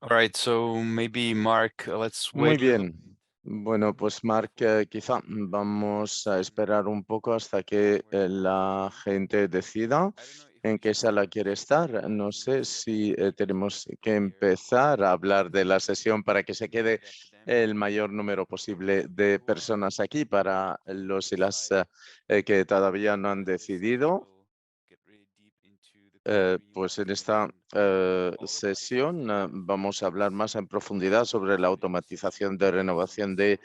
All right, so maybe Mark, let's Muy wait a little. bien. Bueno, pues Mark, quizá vamos a esperar un poco hasta que la gente decida en qué sala quiere estar. No sé si tenemos que empezar a hablar de la sesión para que se quede el mayor número posible de personas aquí para los y las que todavía no han decidido. Pues en esta sesión vamos a hablar más en profundidad sobre la automatización de renovación de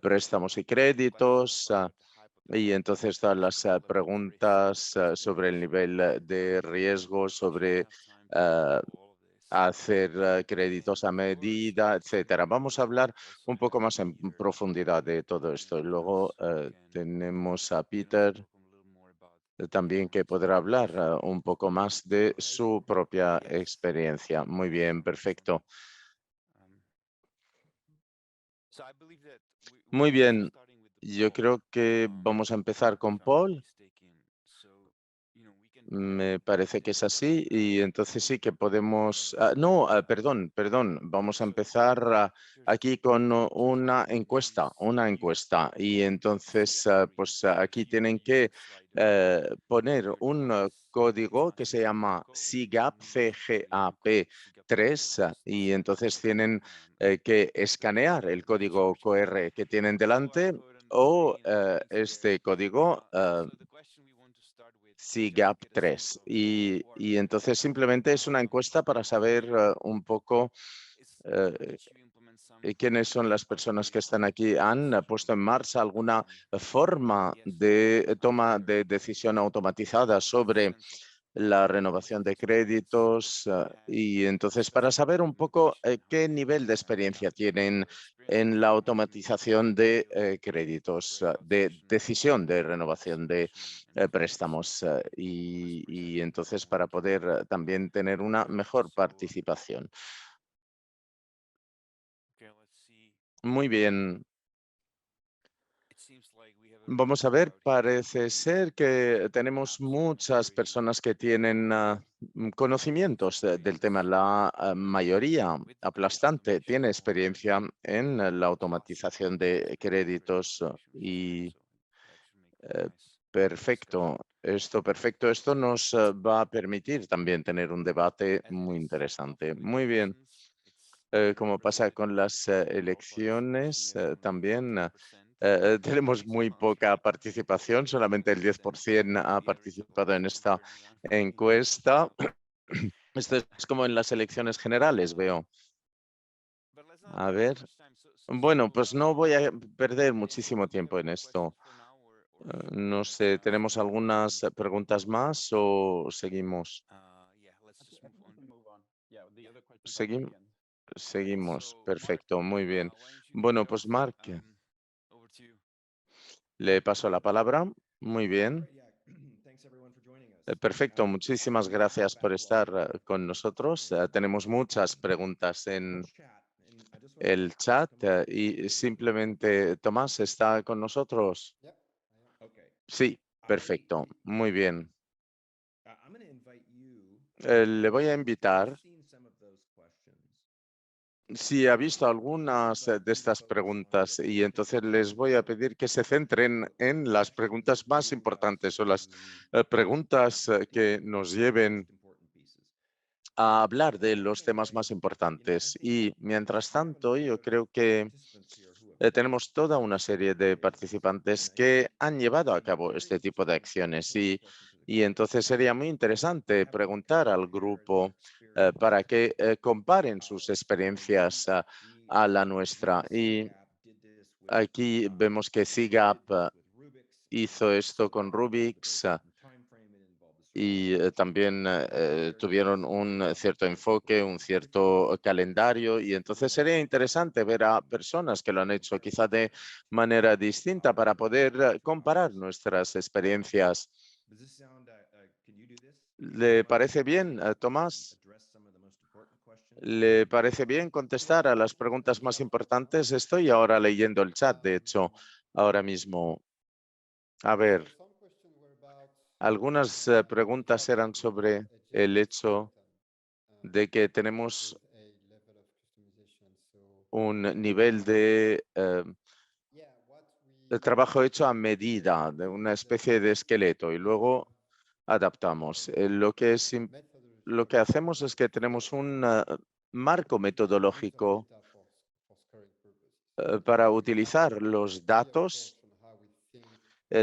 préstamos y créditos. Y entonces todas las preguntas sobre el nivel de riesgo, sobre eh, hacer créditos a medida, etcétera. Vamos a hablar un poco más en profundidad de todo esto. Y luego tenemos a Peter también que podrá hablar un poco más de su propia experiencia. Muy bien, perfecto. Muy bien, yo creo que vamos a empezar con Paul. Me parece que es así y entonces sí que podemos... no, perdón. Vamos a empezar aquí con una encuesta. Y entonces, pues aquí tienen que poner un código que se llama SIGAP, CGAP3, y entonces tienen que escanear el código QR que tienen delante o este código SIGAP3. Y entonces simplemente es una encuesta para saber un poco eh, quiénes son las personas que están aquí. ¿Han puesto en marcha alguna forma de toma de decisión automatizada sobre la renovación de créditos? Y entonces, para saber un poco qué nivel de experiencia tienen en la automatización de créditos, de decisión de renovación de préstamos, y entonces para poder también tener una mejor participación. Muy bien. Vamos a ver, parece ser que tenemos muchas personas que tienen conocimientos del tema. La mayoría aplastante tiene experiencia en la automatización de créditos y eh, perfecto. Perfecto. Esto nos va a permitir también tener un debate muy interesante. Muy bien. Como pasa con las elecciones, también tenemos muy poca participación, solamente el 10% ha participado en esta encuesta. Esto es como en las elecciones generales, veo. A ver, bueno, pues no voy a perder muchísimo tiempo en esto. No sé, ¿tenemos algunas preguntas más o seguimos? Seguimos, perfecto, muy bien. Bueno, pues Mark, le paso la palabra. Muy bien. Perfecto, muchísimas gracias por estar con nosotros. Tenemos muchas preguntas en el chat y simplemente Tomás está con nosotros. Sí, perfecto, muy bien. Le voy a invitar. Sí, ha visto algunas de estas preguntas y entonces les voy a pedir que se centren en las preguntas más importantes o las preguntas que nos lleven a hablar de los temas más importantes. Y mientras tanto, yo creo que tenemos toda una serie de participantes que han llevado a cabo este tipo de acciones y entonces sería muy interesante preguntar al grupo para que comparen sus experiencias a la nuestra. Y aquí vemos que SIGAP hizo esto con Rubix. Y también tuvieron un cierto enfoque, un cierto calendario y entonces sería interesante ver a personas que lo han hecho quizá de manera distinta para poder comparar nuestras experiencias. ¿Le parece bien, Tomás? ¿Le parece bien contestar a las preguntas más importantes? Estoy ahora leyendo el chat, de hecho, ahora mismo. A ver, algunas preguntas eran sobre el hecho de que tenemos un nivel de trabajo hecho a medida, de una especie de esqueleto, y luego adaptamos. Lo que hacemos es que tenemos un marco metodológico para utilizar los datos.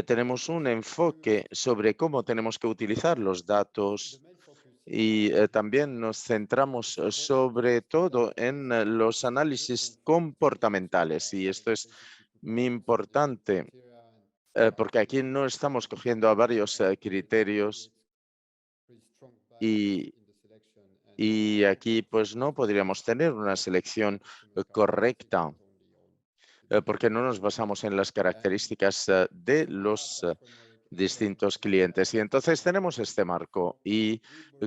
Tenemos un enfoque sobre cómo tenemos que utilizar los datos y también nos centramos sobre todo en los análisis comportamentales. Y esto es muy importante porque aquí no estamos cogiendo a varios criterios y, y aquí pues no podríamos tener una selección correcta porque no nos basamos en las características de los distintos clientes. Y entonces tenemos este marco y,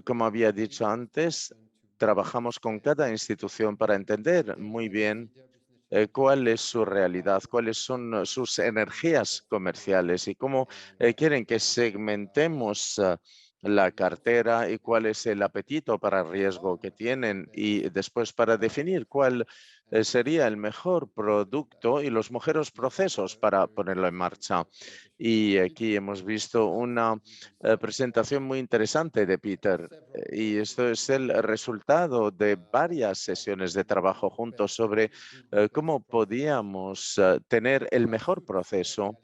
como había dicho antes, trabajamos con cada institución para entender muy bien cuál es su realidad, cuáles son sus energías comerciales y cómo quieren que segmentemos la cartera y cuál es el apetito para riesgo que tienen y después para definir cuál sería el mejor producto y los mejores procesos para ponerlo en marcha. Y aquí hemos visto una presentación muy interesante de Peter y esto es el resultado de varias sesiones de trabajo juntos sobre cómo podíamos tener el mejor proceso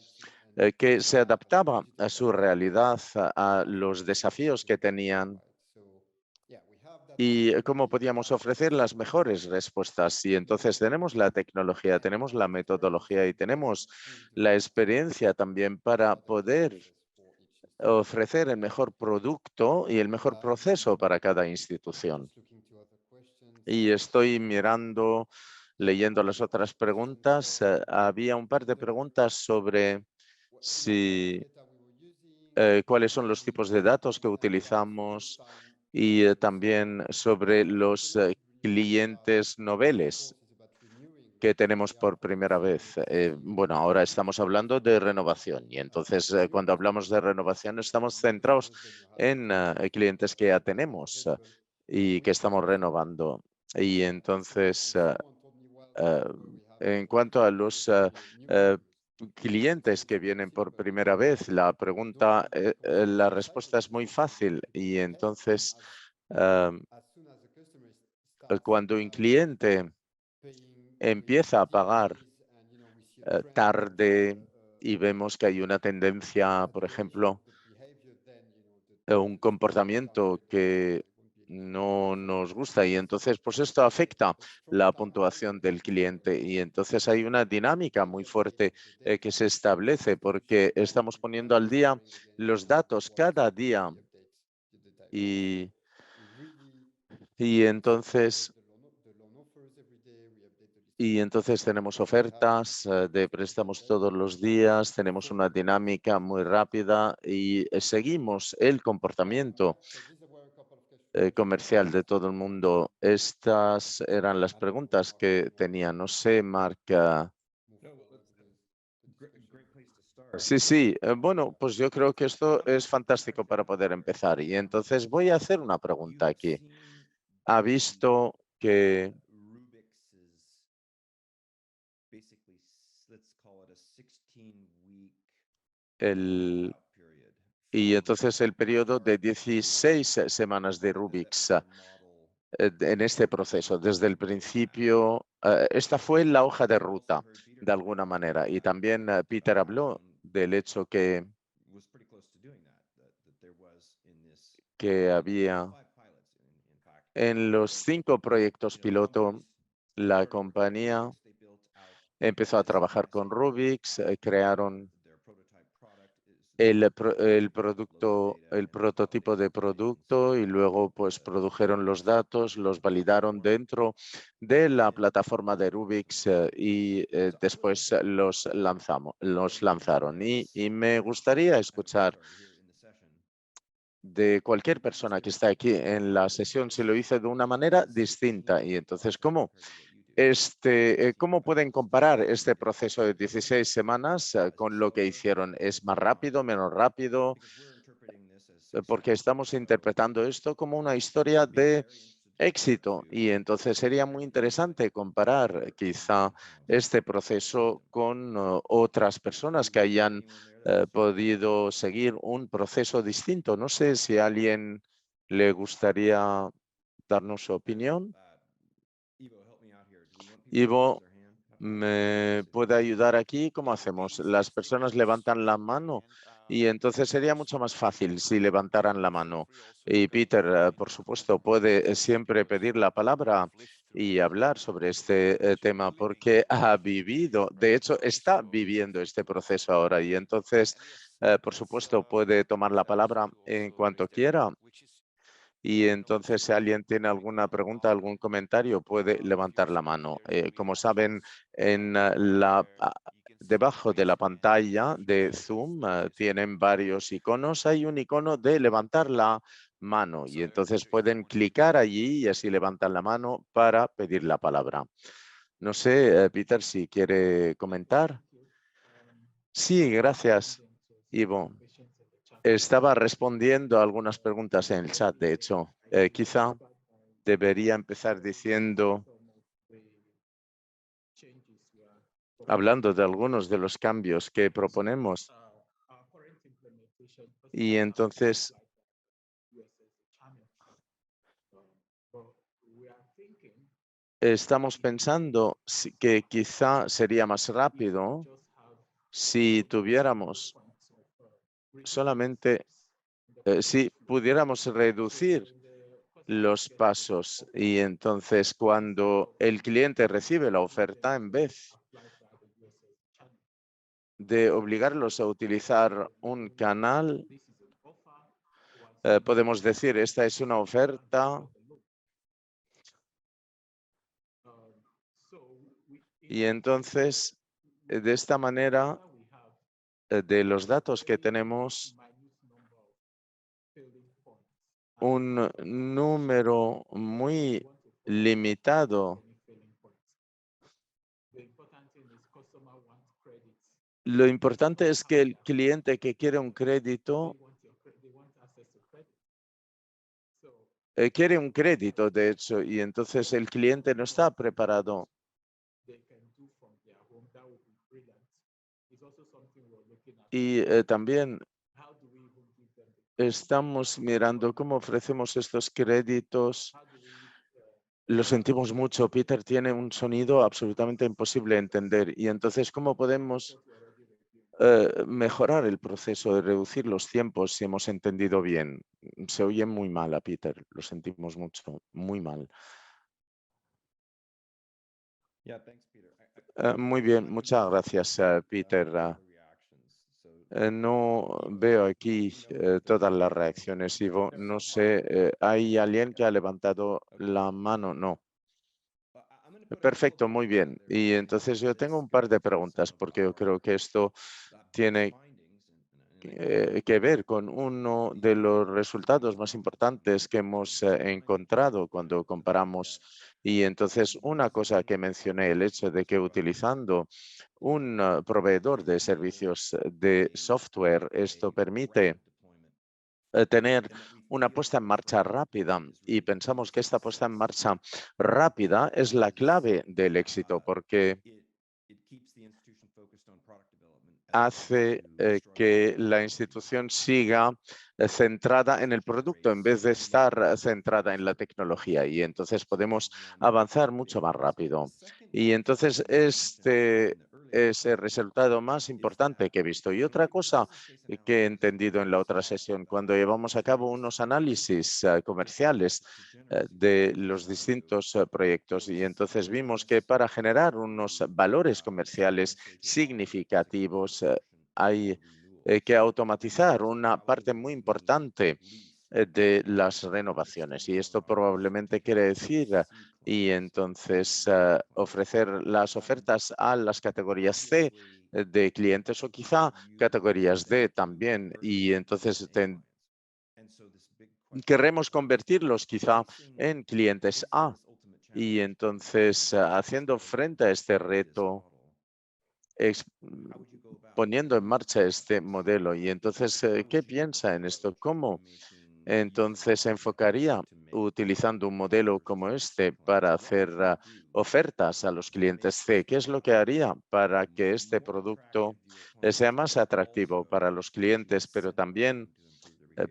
que se adaptaba a su realidad, a los desafíos que tenían y cómo podíamos ofrecer las mejores respuestas. Y entonces tenemos la tecnología, tenemos la metodología y tenemos la experiencia también para poder ofrecer el mejor producto y el mejor proceso para cada institución. Y estoy mirando, leyendo las otras preguntas. Había un par de preguntas sobre si, cuáles son los tipos de datos que utilizamos y también sobre los clientes noveles que tenemos por primera vez. Bueno, ahora estamos hablando de renovación y entonces cuando hablamos de renovación estamos centrados en clientes que ya tenemos y que estamos renovando. Y entonces, eh, en cuanto a los clientes que vienen por primera vez, la respuesta es muy fácil y entonces cuando un cliente empieza a pagar tarde y vemos que hay una tendencia, por ejemplo, un comportamiento que no nos gusta y entonces pues esto afecta la puntuación del cliente y entonces hay una dinámica muy fuerte que se establece porque estamos poniendo al día los datos cada día y, y entonces tenemos ofertas de préstamos todos los días, tenemos una dinámica muy rápida y seguimos el comportamiento comercial de todo el mundo. Estas eran las preguntas que tenía. No sé, Marc. Sí, sí. Bueno, pues yo creo que esto es fantástico para poder empezar. Y entonces voy a hacer una pregunta aquí. ¿Ha visto que el... Y entonces el periodo de 16 semanas de Rubik's en este proceso, desde el principio, esta fue la hoja de ruta, de alguna manera. Y también Peter habló del hecho que había en los 5 proyectos piloto, la compañía empezó a trabajar con Rubik's, crearon el producto, el prototipo de producto y luego pues produjeron los datos, los validaron dentro de la plataforma de Rubik's y después los lanzaron. Y me gustaría escuchar de cualquier persona que está aquí en la sesión si lo hizo de una manera distinta. Y entonces, ¿cómo pueden comparar este proceso de 16 semanas con lo que hicieron? ¿Es más rápido, menos rápido? Porque estamos interpretando esto como una historia de éxito. Y entonces sería muy interesante comparar quizá este proceso con otras personas que hayan podido seguir un proceso distinto. No sé si a alguien le gustaría darnos su opinión. Ivo, ¿me puede ayudar aquí? ¿Cómo hacemos? Las personas levantan la mano y entonces sería mucho más fácil si levantaran la mano. Y Peter, por supuesto, puede siempre pedir la palabra y hablar sobre este tema porque ha vivido, de hecho, está viviendo este proceso ahora y entonces, por supuesto, puede tomar la palabra en cuanto quiera. Y entonces, si alguien tiene alguna pregunta, algún comentario, puede levantar la mano. Como saben, en debajo de la pantalla de Zoom tienen varios iconos. Hay un icono de levantar la mano y entonces pueden clicar allí y así levantan la mano para pedir la palabra. No sé, Peter, si quiere comentar. Sí, gracias, Ivo. Estaba respondiendo a algunas preguntas en el chat, de hecho. Quizá debería empezar diciendo, hablando de algunos de los cambios que proponemos. Y entonces estamos pensando que quizá sería más rápido si tuviéramos solamente, si pudiéramos reducir los pasos y entonces cuando el cliente recibe la oferta, en vez de obligarlos a utilizar un canal, podemos decir, esta es una oferta y entonces, de esta manera, de los datos que tenemos, un número muy limitado. Lo importante es que el cliente que quiere un crédito quiere un crédito, de hecho, y entonces el cliente no está preparado. Y también estamos mirando cómo ofrecemos estos créditos. Lo sentimos mucho, Peter tiene un sonido absolutamente imposible de entender. Y entonces, ¿cómo podemos mejorar el proceso de reducir los tiempos si hemos entendido bien? Se oye muy mal a Peter, lo sentimos mucho, muy mal. Muy bien, muchas gracias, Peter. No veo aquí todas las reacciones, Ivo. No sé, ¿hay alguien que ha levantado la mano? No. Perfecto, muy bien. Y entonces yo tengo un par de preguntas porque yo creo que esto tiene que ver con uno de los resultados más importantes que hemos encontrado cuando comparamos. Y entonces una cosa que mencioné, el hecho de que utilizando un proveedor de servicios de software, esto permite tener una puesta en marcha rápida y pensamos que esta puesta en marcha rápida es la clave del éxito porque hace que la institución siga centrada en el producto en vez de estar centrada en la tecnología y entonces podemos avanzar mucho más rápido. Y entonces este es el resultado más importante que he visto. Y otra cosa que he entendido en la otra sesión, cuando llevamos a cabo unos análisis comerciales de los distintos proyectos y entonces vimos que para generar unos valores comerciales significativos hay que automatizar una parte muy importante de las renovaciones y esto probablemente quiere decir y entonces ofrecer las ofertas a las categorías C de clientes o quizá categorías D también y entonces querremos convertirlos quizá en clientes A y entonces haciendo frente a este reto poniendo en marcha este modelo. Y entonces, ¿qué piensa en esto? ¿Cómo entonces se enfocaría utilizando un modelo como este para hacer ofertas a los clientes C. ¿Qué es lo que haría para que este producto sea más atractivo para los clientes, pero también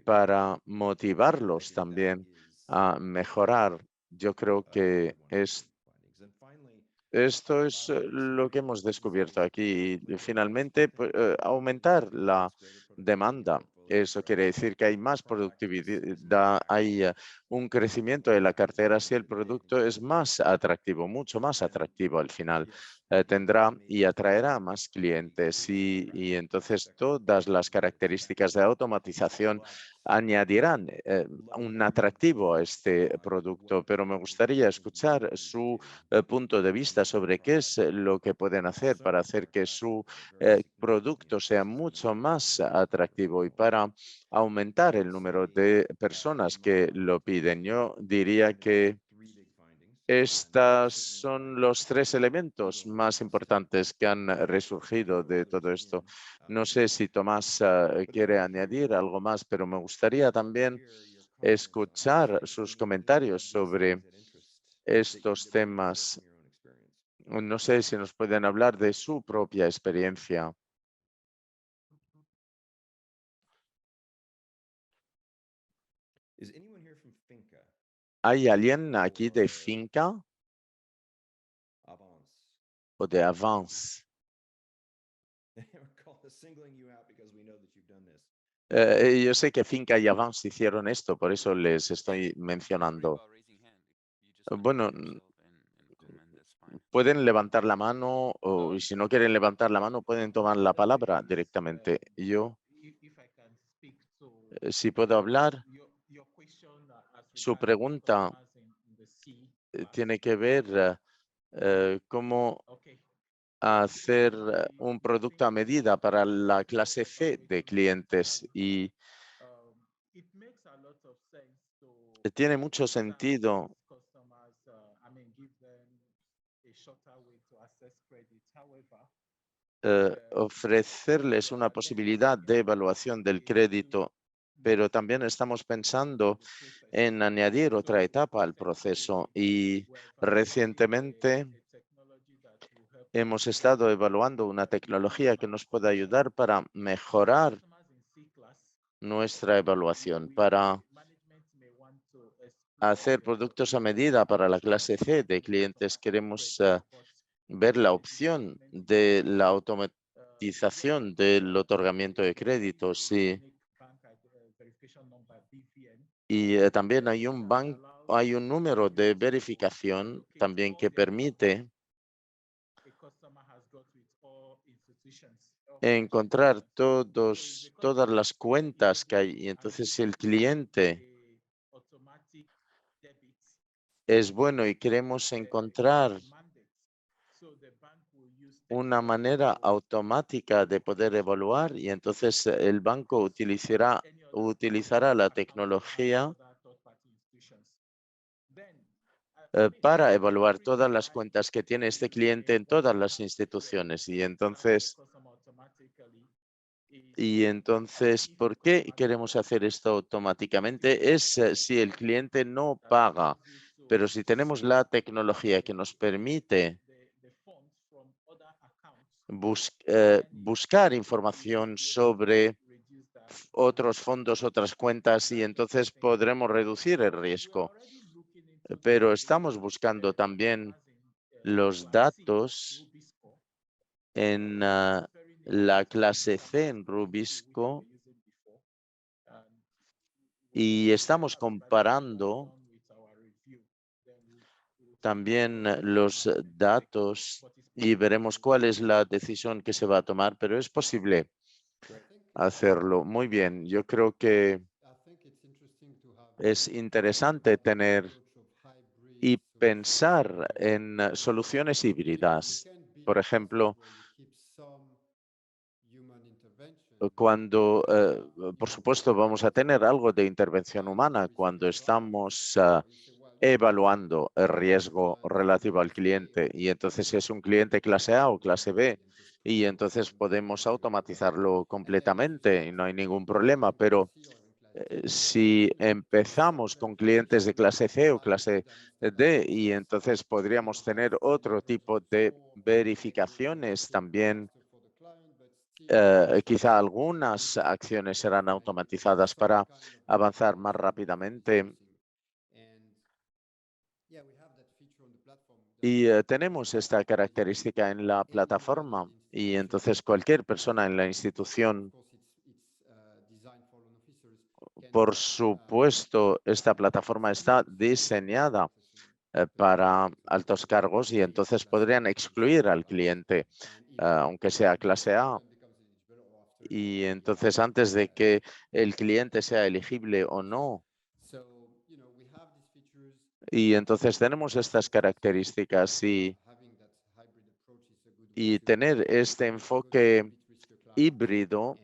para motivarlos también a mejorar? Yo creo que esto es lo que hemos descubierto aquí. Y finalmente, aumentar la demanda. Eso quiere decir que hay más productividad, hay un crecimiento de la cartera si el producto es más atractivo, mucho más atractivo al final. Tendrá y atraerá más clientes y entonces todas las características de automatización añadirán un atractivo a este producto, pero me gustaría escuchar su punto de vista sobre qué es lo que pueden hacer para hacer que su producto sea mucho más atractivo y para aumentar el número de personas que lo piden. Yo diría que estos son los tres elementos más importantes que han resurgido de todo esto. No sé si Tomás quiere añadir algo más, pero me gustaría también escuchar sus comentarios sobre estos temas. No sé si nos pueden hablar de su propia experiencia. ¿Hay alguien aquí de Finca o de Avance? Yo sé que Finca y Avance hicieron esto, por eso les estoy mencionando. Bueno, pueden levantar la mano o y si no quieren levantar la mano pueden tomar la palabra directamente. Yo, si puedo hablar, su pregunta tiene que ver cómo hacer un producto a medida para la clase C de clientes y tiene mucho sentido ofrecerles una posibilidad de evaluación del crédito, pero también estamos pensando en añadir otra etapa al proceso y recientemente hemos estado evaluando una tecnología que nos puede ayudar para mejorar nuestra evaluación, para hacer productos a medida para la clase C de clientes. Queremos ver la opción de la automatización del otorgamiento de créditos y también hay un número de verificación también que permite encontrar todas las cuentas que hay. Y entonces si el cliente es bueno y queremos encontrar una manera automática de poder evaluar y entonces el banco utilizará la tecnología para evaluar todas las cuentas que tiene este cliente en todas las instituciones. Y entonces, ¿por qué queremos hacer esto automáticamente? Es si el cliente no paga, pero si tenemos la tecnología que nos permite buscar información sobre otros fondos, otras cuentas, y entonces podremos reducir el riesgo. Pero estamos buscando también los datos en la clase C en Rubisco y estamos comparando también los datos y veremos cuál es la decisión que se va a tomar, pero es posible hacerlo. Muy bien, yo creo que es interesante tener y pensar en soluciones híbridas. Por ejemplo, cuando, por supuesto, vamos a tener algo de intervención humana cuando estamos evaluando el riesgo relativo al cliente. Y entonces, si es un cliente clase A o clase B, y entonces podemos automatizarlo completamente y no hay ningún problema. Pero si empezamos con clientes de clase C o clase D, y entonces podríamos tener otro tipo de verificaciones también. Quizá algunas acciones serán automatizadas para avanzar más rápidamente. Y tenemos esta característica en la plataforma, y entonces cualquier persona en la institución, por supuesto, esta plataforma está diseñada para altos cargos, y entonces podrían excluir al cliente, aunque sea clase A. Y entonces, antes de que el cliente sea elegible o no. Y entonces tenemos estas características, y tener este enfoque híbrido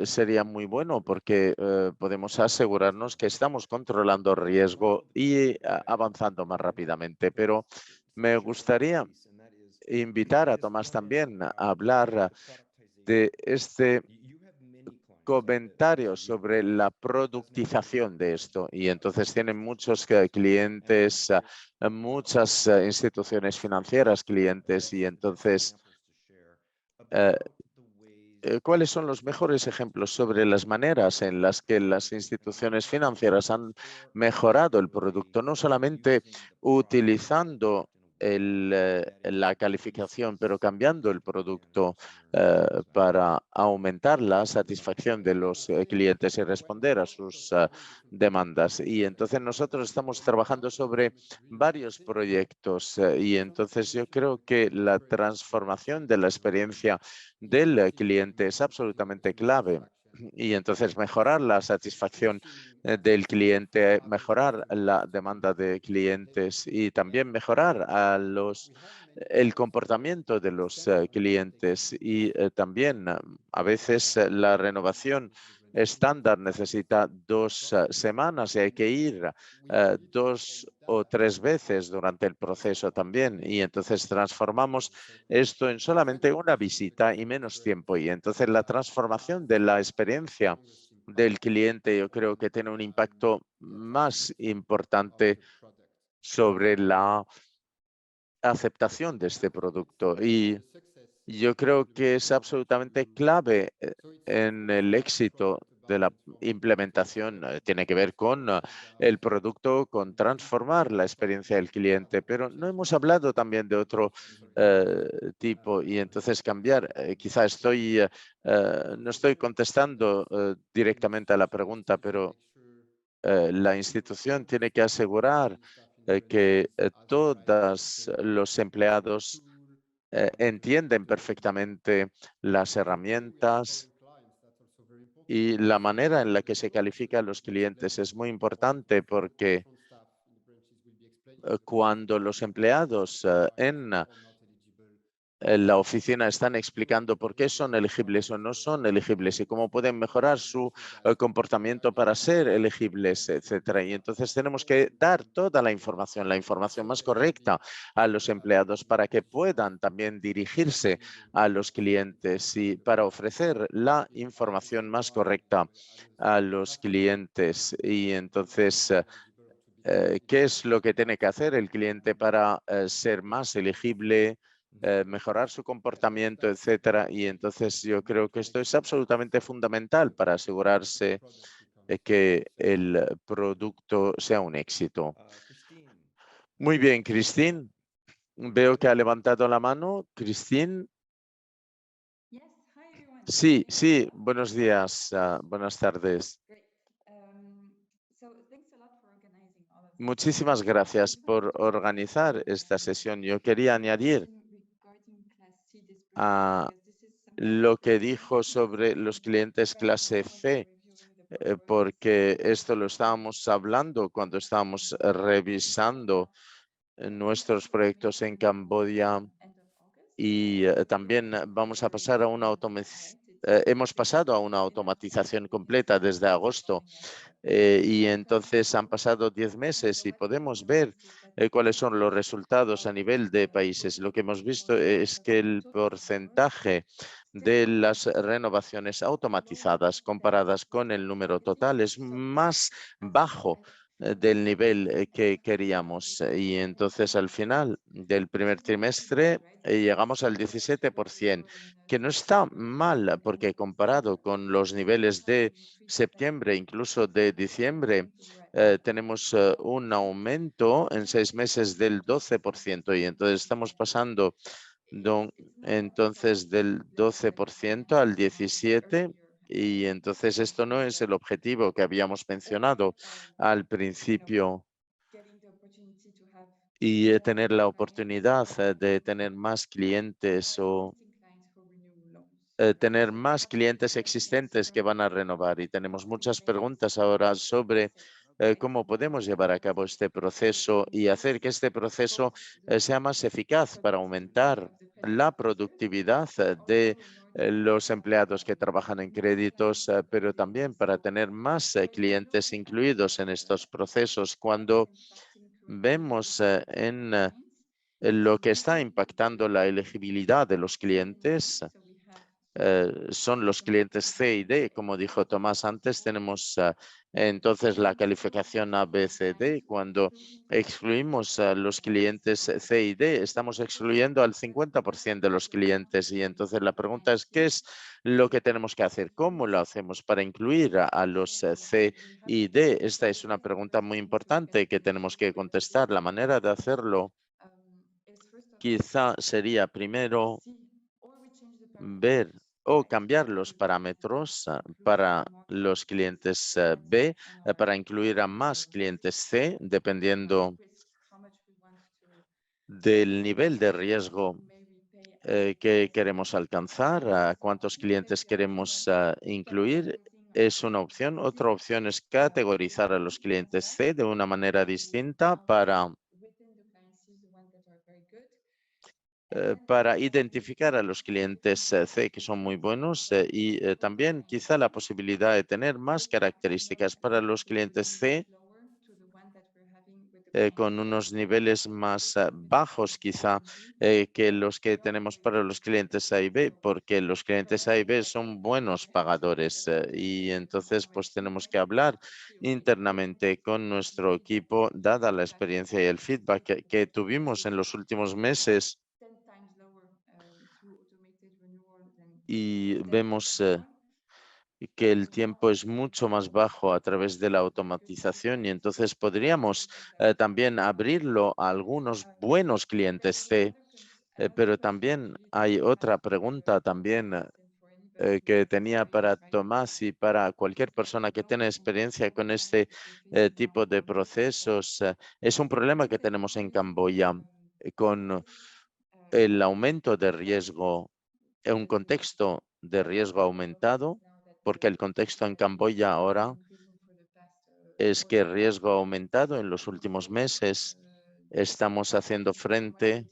sería muy bueno, porque podemos asegurarnos que estamos controlando riesgo y avanzando más rápidamente. Pero me gustaría invitar a Tomás también a hablar de este comentario sobre la productización de esto. Y entonces tienen muchos clientes, muchas instituciones financieras clientes, y entonces ¿cuáles son los mejores ejemplos sobre las maneras en las que las instituciones financieras han mejorado el producto, no solamente utilizando la calificación, pero cambiando el producto para aumentar la satisfacción de los clientes y responder a sus demandas? Y entonces nosotros estamos trabajando sobre varios proyectos, y entonces yo creo que la transformación de la experiencia del cliente es absolutamente clave. Y entonces mejorar la satisfacción del cliente, mejorar la demanda de clientes, y también mejorar el comportamiento de los clientes. Y también a veces la renovación estándar necesita 2 semanas, y hay que ir 2 o 3 veces durante el proceso también. Y entonces transformamos esto en solamente una visita y menos tiempo. Y entonces la transformación de la experiencia del cliente, yo creo que tiene un impacto más importante sobre la aceptación de este producto. Y yo creo que es absolutamente clave en el éxito de la implementación. Tiene que ver con el producto, con transformar la experiencia del cliente, pero no hemos hablado también de otro tipo, y entonces cambiar. Quizá no estoy contestando directamente a la pregunta, pero la institución tiene que asegurar que todos los empleados entienden perfectamente las herramientas, y la manera en la que se califica a los clientes es muy importante, porque cuando los empleados en la oficina están explicando por qué son elegibles o no son elegibles, y cómo pueden mejorar su comportamiento para ser elegibles, etcétera. Y entonces tenemos que dar toda la información más correcta a los empleados, para que puedan también dirigirse a los clientes, y para ofrecer la información más correcta a los clientes. Y entonces, ¿qué es lo que tiene que hacer el cliente para ser más elegible, mejorar su comportamiento, etcétera? Y entonces yo creo que esto es absolutamente fundamental para asegurarse de que el producto sea un éxito. Muy bien, Christine. Veo que ha levantado la mano. Christine. Yes, hi everyone. Sí, sí, buenos días, buenas tardes. Great. So thanks a lot for organizing all of this. Muchísimas gracias por organizar esta sesión. Yo quería añadir Regarding Class C disbursement, a because this is something lo que that dijo sobre los clientes clase when C, reviewing the portfolio. porque esto lo estábamos hablando cuando estábamos revisando nuestros proyectos en Camboya, End of August. y también vamos a pasar a una hemos pasado a una automatización completa desde agosto, y entonces han pasado 10 meses, y podemos ver cuáles son los resultados a nivel de países. Lo que hemos visto es que el porcentaje de las renovaciones automatizadas comparadas con el número total es más bajo del nivel que queríamos. Y entonces al final del primer trimestre llegamos al 17%, que no está mal porque comparado con los niveles de septiembre, incluso de diciembre, tenemos un aumento en 6 meses del 12% y entonces estamos pasando entonces del 12% al 17%. Y entonces esto no es el objetivo que habíamos mencionado al principio y tener la oportunidad de tener más clientes o tener más clientes existentes que van a renovar. Y tenemos muchas preguntas ahora sobre cómo podemos llevar a cabo este proceso y hacer que este proceso sea más eficaz para aumentar la productividad de los empleados que trabajan en créditos, pero también para tener más clientes incluidos en estos procesos. Cuando vemos en lo que está impactando la elegibilidad de los clientes, son los clientes C y D, como dijo Tomás antes, tenemos entonces la calificación A, B, C, D. Cuando excluimos a los clientes C y D, estamos excluyendo al 50% de los clientes. Y entonces la pregunta es, ¿qué es lo que tenemos que hacer? ¿Cómo lo hacemos para incluir a los C y D? Esta es una pregunta muy importante que tenemos que contestar. La manera de hacerlo quizá sería primero ver o cambiar los parámetros para los clientes B para incluir a más clientes C, dependiendo del nivel de riesgo que queremos alcanzar, a cuántos clientes queremos incluir. Es una opción. Otra opción es categorizar a los clientes C de una manera distinta para identificar a los clientes C que son muy buenos y también quizá la posibilidad de tener más características para los clientes C con unos niveles más bajos quizá que los que tenemos para los clientes A y B, porque los clientes A y B son buenos pagadores y entonces pues tenemos que hablar internamente con nuestro equipo, dada la experiencia y el feedback que tuvimos en los últimos meses. Y vemos que el tiempo es mucho más bajo a través de la automatización y entonces podríamos también abrirlo a algunos buenos clientes C, pero también hay otra pregunta también que tenía para Tomás y para cualquier persona que tenga experiencia con este tipo de procesos. Es un problema que tenemos en Camboya con el aumento de riesgo en un contexto de riesgo aumentado, porque el contexto en Camboya ahora es que el riesgo ha aumentado en los últimos meses. Estamos haciendo frente,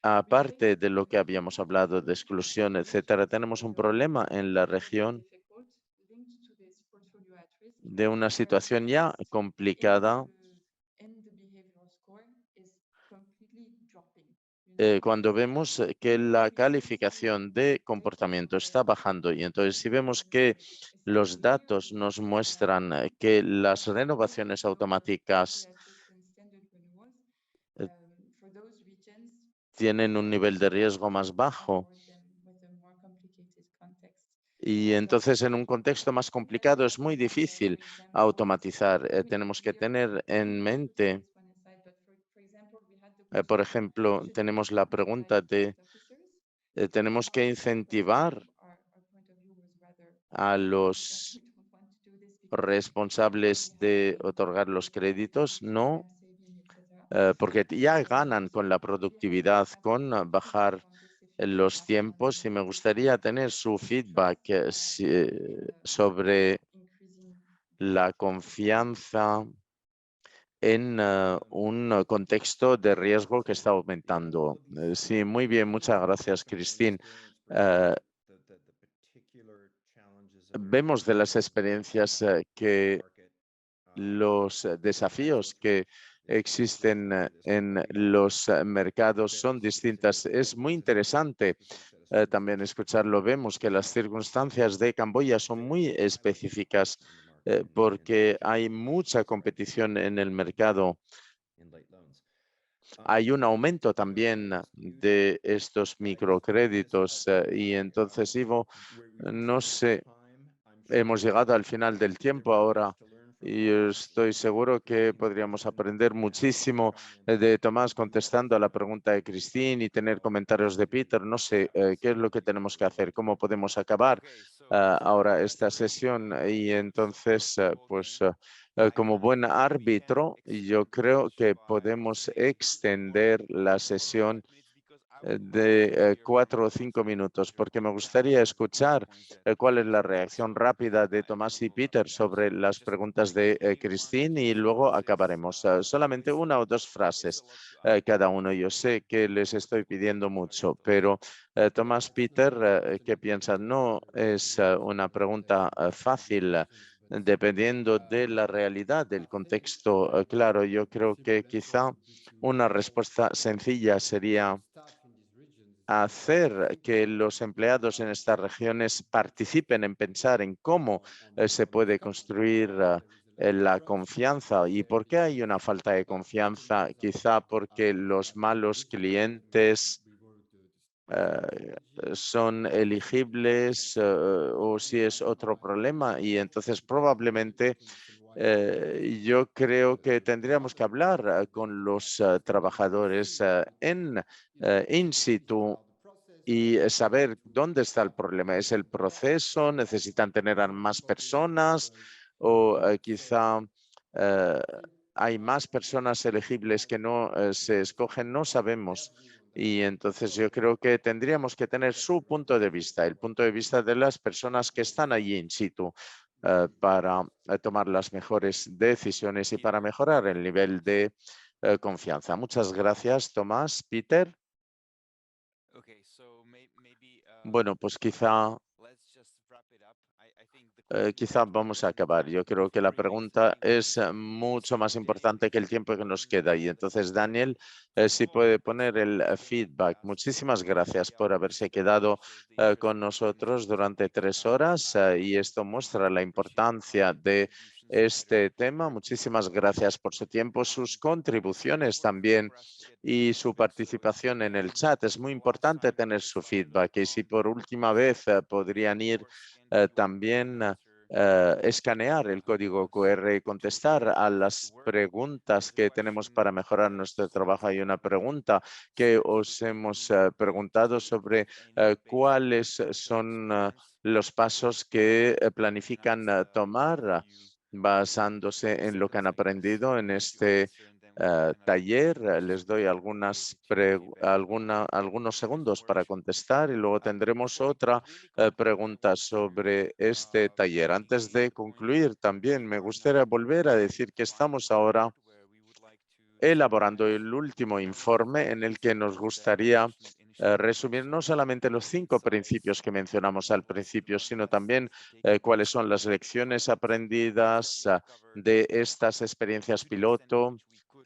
aparte de lo que habíamos hablado de exclusión, etcétera, tenemos un problema en la región de una situación ya complicada cuando vemos que la calificación de comportamiento está bajando y entonces si vemos que los datos nos muestran que las renovaciones automáticas tienen un nivel de riesgo más bajo y entonces en un contexto más complicado es muy difícil automatizar. Tenemos que tener en mente, por ejemplo, tenemos la pregunta de tenemos que incentivar a los responsables de otorgar los créditos, no, porque ya ganan con la productividad, con bajar los tiempos y me gustaría tener su feedback sobre la confianza en un contexto de riesgo que está aumentando. Sí, muy bien, muchas gracias, Christine. Vemos de las experiencias que los desafíos que existen en los mercados son distintas. Es muy interesante también escucharlo. Vemos que las circunstancias de Camboya son muy específicas porque hay mucha competición en el mercado. Hay un aumento también de estos microcréditos y entonces, Ivo, no sé, hemos llegado al final del tiempo ahora y estoy seguro que podríamos aprender muchísimo de Tomás contestando a la pregunta de Christine y tener comentarios de Peter. No sé qué es lo que tenemos que hacer, cómo podemos acabar ahora esta sesión y entonces, como buen árbitro, yo creo que podemos extender la sesión de 4 o 5 minutos, porque me gustaría escuchar cuál es la reacción rápida de Tomás y Peter sobre las preguntas de Christine y luego acabaremos. Solamente una o dos frases cada uno. Yo sé que les estoy pidiendo mucho, pero Tomás, Peter, ¿qué piensan? No es una pregunta fácil. Dependiendo de la realidad, del contexto, claro, yo creo que quizá una respuesta sencilla sería hacer que los empleados en estas regiones participen en pensar en cómo se puede construir la confianza. ¿Y por qué hay una falta de confianza? Quizá porque los malos clientes son elegibles o si es otro problema. Y entonces probablemente yo creo que tendríamos que hablar con los trabajadores in situ y saber dónde está el problema. ¿Es el proceso? ¿Necesitan tener a más personas? ¿O quizá eh, hay más personas elegibles que no se escogen? No sabemos. Y entonces yo creo que tendríamos que tener su punto de vista, el punto de vista de las personas que están allí in situ para tomar las mejores decisiones y para mejorar el nivel de confianza. Muchas gracias, Tomás. Peter. Bueno, pues quizá vamos a acabar. Yo creo que la pregunta es mucho más importante que el tiempo que nos queda. Y entonces, Daniel, si puede poner el feedback. Muchísimas gracias por haberse quedado con nosotros durante 3 horas y esto muestra la importancia de este tema. Muchísimas gracias por su tiempo, sus contribuciones también y su participación en el chat. Es muy importante tener su feedback y si por última vez podrían ir también escanear el código QR y contestar a las preguntas que tenemos para mejorar nuestro trabajo. Hay una pregunta que os hemos preguntado sobre cuáles son los pasos que planifican tomar basándose en lo que han aprendido en este taller. Les doy algunos segundos para contestar y luego tendremos otra pregunta sobre este taller. Antes de concluir, también me gustaría volver a decir que estamos ahora elaborando el último informe en el que nos gustaría resumir no solamente los 5 principios que mencionamos al principio, sino también cuáles son las lecciones aprendidas de estas experiencias piloto.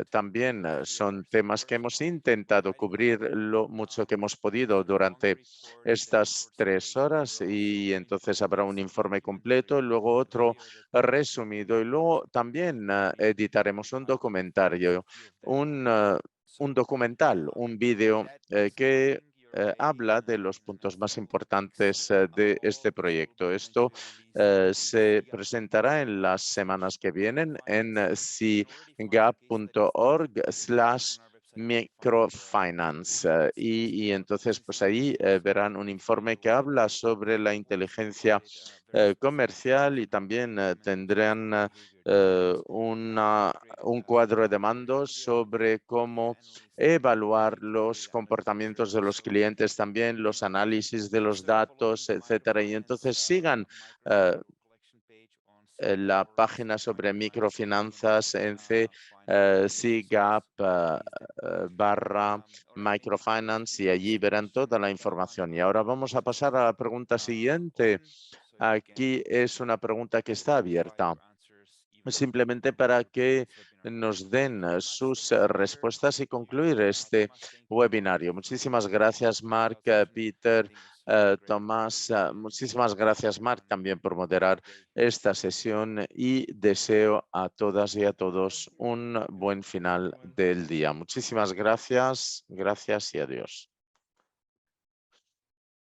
También son temas que hemos intentado cubrir lo mucho que hemos podido durante estas 3 horas y entonces habrá un informe completo, luego otro resumido y luego también editaremos un documentario, un documental, un vídeo que habla de los puntos más importantes de este proyecto. Esto se presentará en las semanas que vienen en cgap.org/microfinance y entonces pues ahí verán un informe que habla sobre la inteligencia comercial y también tendrán un cuadro de mando sobre cómo evaluar los comportamientos de los clientes, también los análisis de los datos, etcétera. Y entonces sigan la página sobre microfinanzas en cgap/microfinance y allí verán toda la información. Y ahora vamos a pasar a la pregunta siguiente. Aquí es una pregunta que está abierta simplemente para que nos den sus respuestas y concluir este webinario. Muchísimas gracias, Marc, Peter, Tomás. Muchísimas gracias, Marc, también por moderar esta sesión y deseo a todas y a todos un buen final del día. Muchísimas gracias, gracias y adiós.